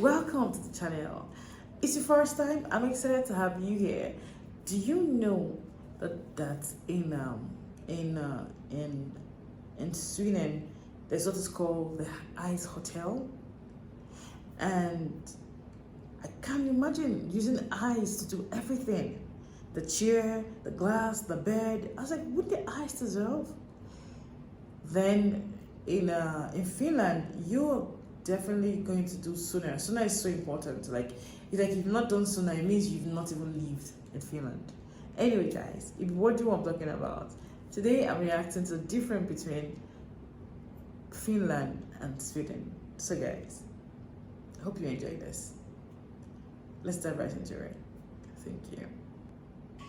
welcome to the channel. It's your first time. I'm excited to have you here. Do you know that in Sweden there's what is called the Ice Hotel, and I can't imagine using ice to do everything. The chair, the glass, the bed. I was like, would the ice dissolve? Then in Finland, you're definitely going to do sauna. Sauna is so important. Like if you've not done sauna, it means you've not even lived in Finland. Anyway, guys, if you wonder what I'm talking about, today I'm reacting to the difference between Finland and Sweden. So, guys, I hope you enjoy this. Let's dive right into it. Thank you.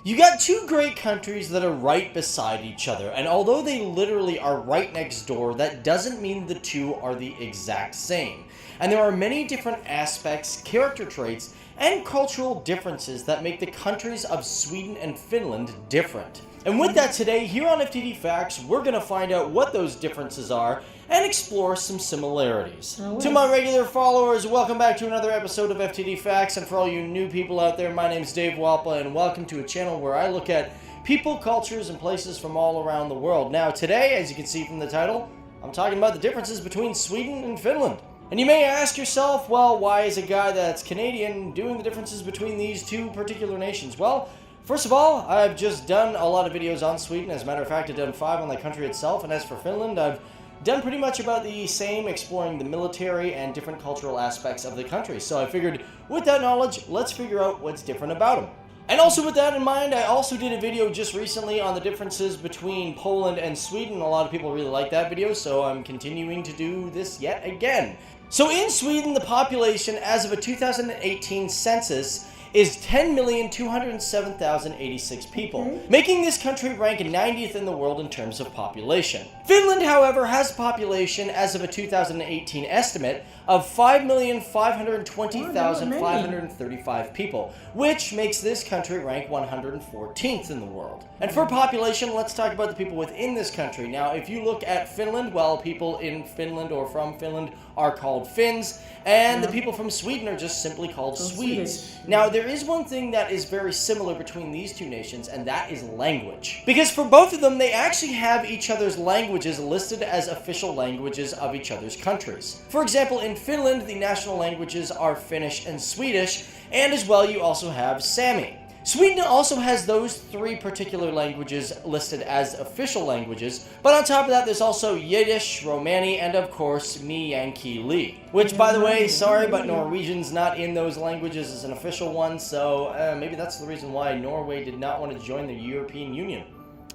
You got two great countries that are right beside each other, and although they literally are right next door, that doesn't mean the two are the exact same. And there are many different aspects, character traits, and cultural differences that make the countries of Sweden and Finland different. And with that, today, here on FTD Facts, we're going to find out what those differences are and explore some similarities. To my regular followers, welcome back to another episode of FTD Facts, and for all you new people out there, my name's Dave Walpa, and welcome to a channel where I look at people, cultures, and places from all around the world. Now, today, as you can see from the title, I'm talking about the differences between Sweden and Finland. And you may ask yourself, well, why is a guy that's Canadian doing the differences between these two particular nations? Well, first of all, I've just done a lot of videos on Sweden. As a matter of fact, I've done 5 on the country itself. And as for Finland, I've done pretty much about the same, exploring the military and different cultural aspects of the country. So I figured, with that knowledge, let's figure out what's different about them. And also with that in mind, I also did a video just recently on the differences between Poland and Sweden. A lot of people really like that video, so I'm continuing to do this yet again. So in Sweden, the population as of a 2018 census is 10,207,086 people, making this country rank 90th in the world in terms of population. Finland, however, has a population as of a 2018 estimate of 5,520,535 people, which makes this country rank 114th in the world. And for population, let's talk about the people within this country. Now, if you look at Finland, well, people in Finland or from Finland are called Finns, and the people from Sweden are just simply called Swedes. Now, there is one thing that is very similar between these two nations, and that is language. Because for both of them, they actually have each other's languages listed as official languages of each other's countries. For example, in Finland, the national languages are Finnish and Swedish, and as well you also have Sami. Sweden also has those 3 particular languages listed as official languages, but on top of that there's also Yiddish, Romani, and of course Me Yankee Lee. Which, by the way, sorry, but Norwegian's not in those languages as an official one, so maybe that's the reason why Norway did not want to join the European Union.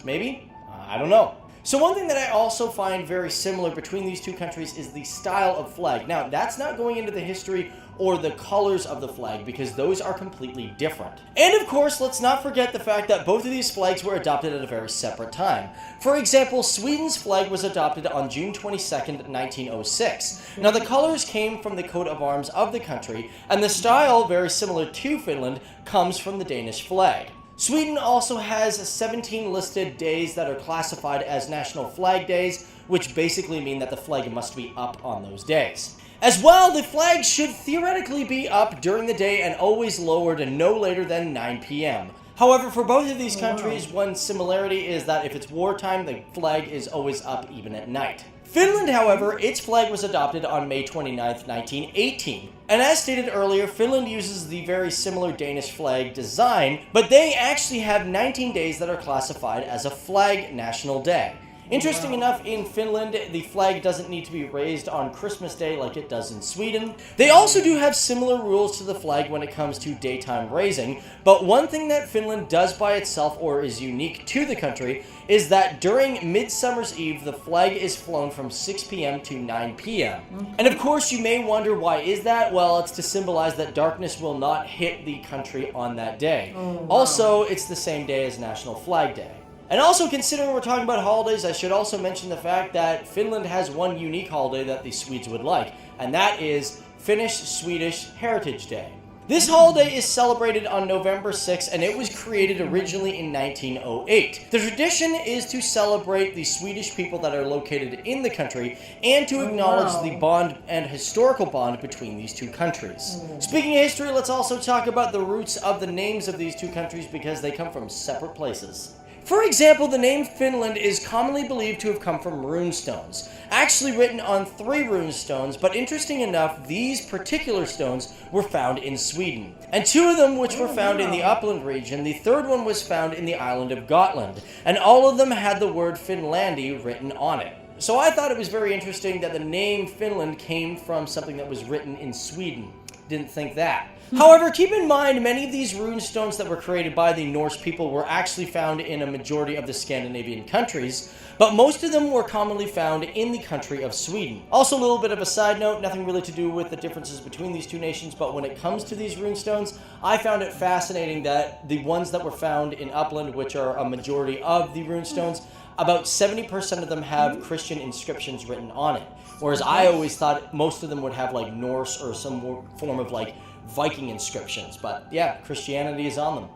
Maybe? I don't know. So one thing that I also find very similar between these two countries is the style of flag. Now, that's not going into the history or the colors of the flag, because those are completely different. And of course, let's not forget the fact that both of these flags were adopted at a very separate time. For example, Sweden's flag was adopted on June 22nd, 1906. Now, the colors came from the coat of arms of the country, and the style, very similar to Finland, comes from the Danish flag. Sweden also has 17 listed days that are classified as national flag days, which basically mean that the flag must be up on those days. As well, the flag should theoretically be up during the day and always lowered no later than 9 p.m. However, for both of these countries, one similarity is that if it's wartime, the flag is always up even at night. Finland, however, its flag was adopted on May 29th, 1918. And as stated earlier, Finland uses the very similar Danish flag design, but they actually have 19 days that are classified as a flag national day. Interesting enough, in Finland, the flag doesn't need to be raised on Christmas Day like it does in Sweden. They also do have similar rules to the flag when it comes to daytime raising, but one thing that Finland does by itself, or is unique to the country, is that during Midsummer's Eve, the flag is flown from 6 p.m. to 9 p.m. And of course, you may wonder, why is that? Well, it's to symbolize that darkness will not hit the country on that day. Also, it's the same day as National Flag Day. And also, considering we're talking about holidays, I should also mention the fact that Finland has one unique holiday that the Swedes would like, and that is Finnish-Swedish Heritage Day. This holiday is celebrated on November 6th, and it was created originally in 1908. The tradition is to celebrate the Swedish people that are located in the country and to acknowledge the bond and historical bond between these two countries. Speaking of history, let's also talk about the roots of the names of these two countries because they come from separate places. For example, the name Finland is commonly believed to have come from runestones, actually written on 3 runestones, but interesting enough, these particular stones were found in Sweden. And 2 of them which were found in the upland region, the 3rd one was found in the island of Gotland, and all of them had the word Finlandi written on it. So I thought it was very interesting that the name Finland came from something that was written in Sweden. Didn't think that. However, keep in mind, many of these runestones that were created by the Norse people were actually found in a majority of the Scandinavian countries, but most of them were commonly found in the country of Sweden. Also, a little bit of a side note, nothing really to do with the differences between these two nations, but when it comes to these runestones, I found it fascinating that the ones that were found in Upland, which are a majority of the runestones, about 70% of them have Christian inscriptions written on it. Whereas I always thought most of them would have like Norse or some form of like Viking inscriptions, but yeah, Christianity is on them.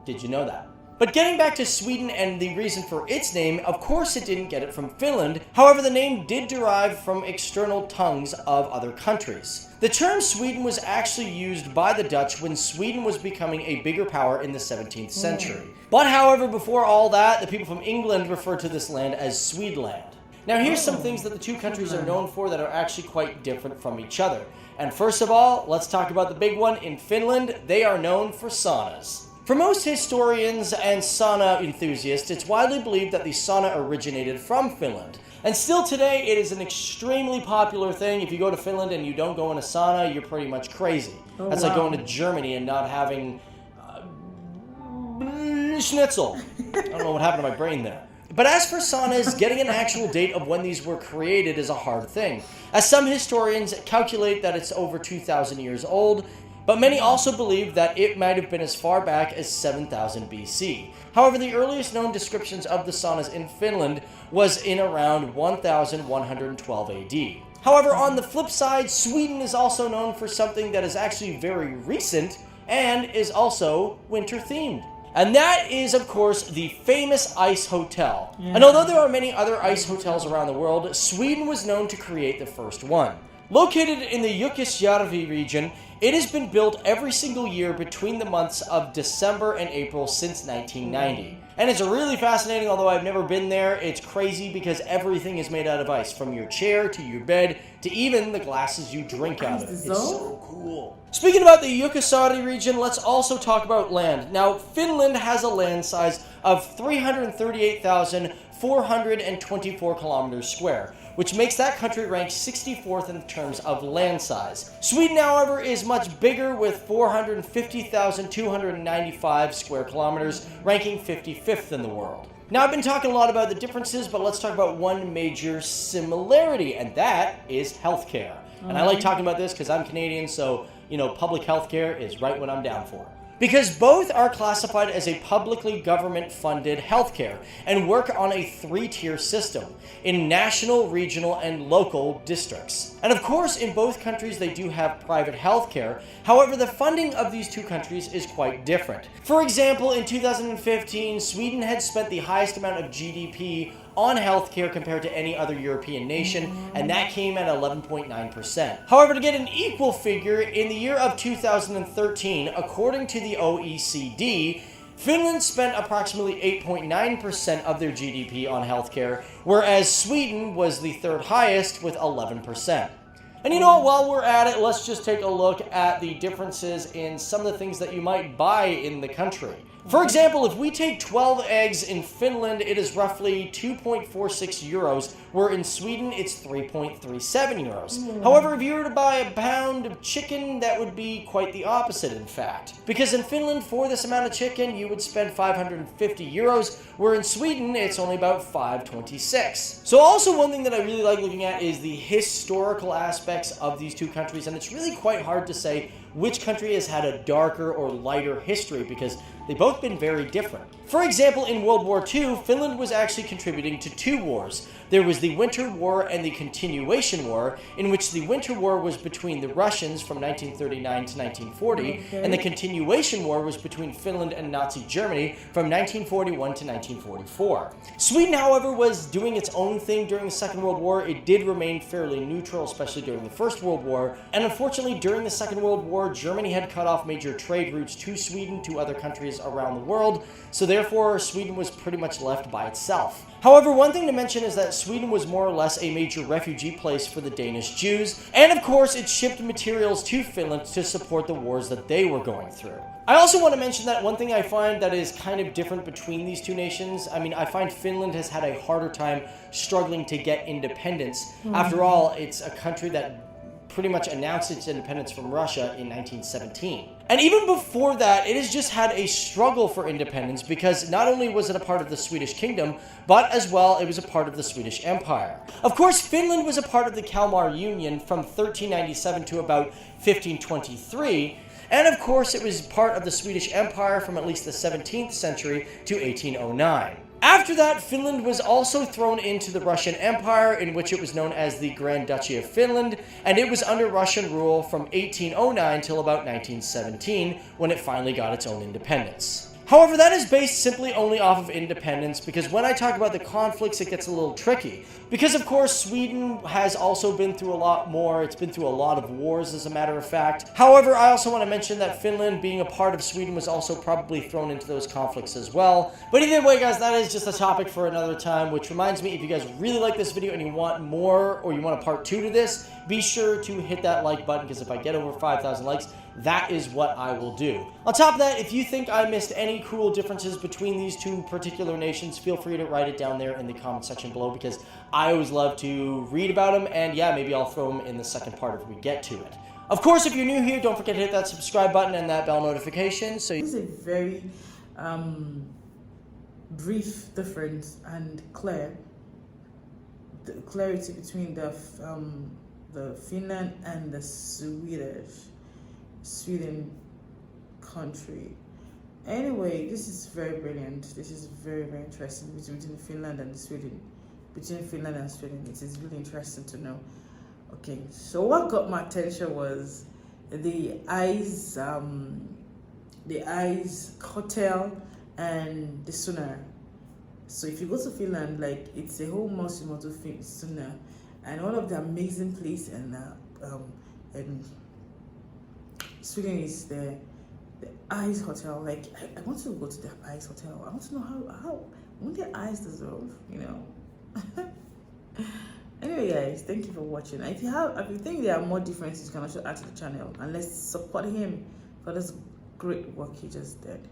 Did you know that? But getting back to Sweden and the reason for its name, of course it didn't get it from Finland. However, the name did derive from external tongues of other countries. The term Sweden was actually used by the Dutch when Sweden was becoming a bigger power in the 17th century. But however, before all that, the people from England referred to this land as Swedeland. Now here's some things that the two countries are known for that are actually quite different from each other. And first of all, let's talk about the big one. In Finland, they are known for saunas. For most historians and sauna enthusiasts, it's widely believed that the sauna originated from Finland. And still today, it is an extremely popular thing. If you go to Finland and you don't go in a sauna, you're pretty much crazy. That's like going to Germany and not having schnitzel. I don't know what happened to my brain there. But as for saunas, getting an actual date of when these were created is a hard thing, as some historians calculate that it's over 2,000 years old, but many also believe that it might have been as far back as 7,000 BC. However, the earliest known descriptions of the saunas in Finland was in around 1112 AD. However, on the flip side, Sweden is also known for something that is actually very recent and is also winter-themed. And that is, of course, the famous ice hotel. Yeah. And although there are many other ice hotels around the world, Sweden was known to create the first one. Located in the Jukkasjärvi region, it has been built every single year between the months of December and April since 1990. And it's really fascinating, although I've never been there. It's crazy because everything is made out of ice, from your chair to your bed to even the glasses you drink out of. It's so cool. Speaking about the Jukkasjärvi region, let's also talk about land. Now, Finland has a land size of 338,424 kilometers square, which makes that country rank 64th in terms of land size. Sweden, however, is much bigger with 450,295 square kilometers, ranking 55th in the world. Now, I've been talking a lot about the differences, but let's talk about one major similarity, and that is healthcare. And I like talking about this because I'm Canadian, so, public healthcare is right what I'm down for. Because both are classified as a publicly government-funded healthcare and work on a 3-tier system in national, regional, and local districts. And of course, in both countries, they do have private healthcare. However, the funding of these two countries is quite different. For example, in 2015, Sweden had spent the highest amount of GDP on healthcare compared to any other European nation, and that came at 11.9%. However, to get an equal figure, in the year of 2013, according to the OECD, Finland spent approximately 8.9% of their GDP on healthcare, whereas Sweden was the 3rd highest with 11%. And you know what, while we're at it, let's just take a look at the differences in some of the things that you might buy in the country. For example, if we take 12 eggs in Finland, it is roughly 2.46 euros, where in Sweden it's 3.37 euros. However, if you were to buy a pound of chicken, that would be quite the opposite, in fact. Because in Finland, for this amount of chicken, you would spend 550 euros, where in Sweden, it's only about 526. So also one thing that I really like looking at is the historical aspects of these two countries, and it's really quite hard to say which country has had a darker or lighter history because they've both been very different. For example, in World War II, Finland was actually contributing to 2 wars, there was the Winter War and the Continuation War, in which the Winter War was between the Russians from 1939 to 1940, and the Continuation War was between Finland and Nazi Germany from 1941 to 1944. Sweden, however, was doing its own thing during the Second World War. It did remain fairly neutral, especially during the First World War, and unfortunately during the Second World War, Germany had cut off major trade routes to Sweden to other countries around the world, so therefore Sweden was pretty much left by itself. However, one thing to mention is that Sweden was more or less a major refugee place for the Danish Jews, and of course it shipped materials to Finland to support the wars that they were going through. I also want to mention that one thing I find that is kind of different between these two nations, I find Finland has had a harder time struggling to get independence. After all, it's a country that pretty much announced its independence from Russia in 1917. And even before that, it has just had a struggle for independence because not only was it a part of the Swedish kingdom, but as well it was a part of the Swedish Empire. Of course, Finland was a part of the Kalmar Union from 1397 to about 1523, and of course it was part of the Swedish Empire from at least the 17th century to 1809. After that, Finland was also thrown into the Russian Empire, in which it was known as the Grand Duchy of Finland, and it was under Russian rule from 1809 till about 1917, when it finally got its own independence. However, that is based simply only off of independence, because when I talk about the conflicts, it gets a little tricky. Because, of course, Sweden has also been through a lot more. It's been through a lot of wars, as a matter of fact. However, I also want to mention that Finland, being a part of Sweden, was also probably thrown into those conflicts as well. But either way, guys, that is just a topic for another time, which reminds me, if you guys really like this video and you want more, or you want a part 2 to this, be sure to hit that like button, because if I get over 5,000 likes, that is what I will do. On top of that, if you think I missed any cruel differences between these two particular nations, feel free to write it down there in the comment section below, because I always love to read about them, and yeah, maybe I'll throw them in the second part if we get to it. Of course, if you're new here, don't forget to hit that subscribe button and that bell notification. So this is a very brief difference and clear. The clarity between the Finland and the Sweden country. Anyway, this is very brilliant. This is very, very interesting between Finland and Sweden. Between Finland and Sweden, it is really interesting to know. Okay, so what got my attention was the Ice Hotel and the sauna. So if you go to Finland, like, it's a whole multi-modal sauna, and all of the amazing place and Sweden is the Ice Hotel. Like, I want to go to the Ice Hotel. I want to know how when the ice dissolve, you know. Anyway, guys, thank you for watching. If you think there are more differences, you can also add to the channel, and let's support him for this great work he just did.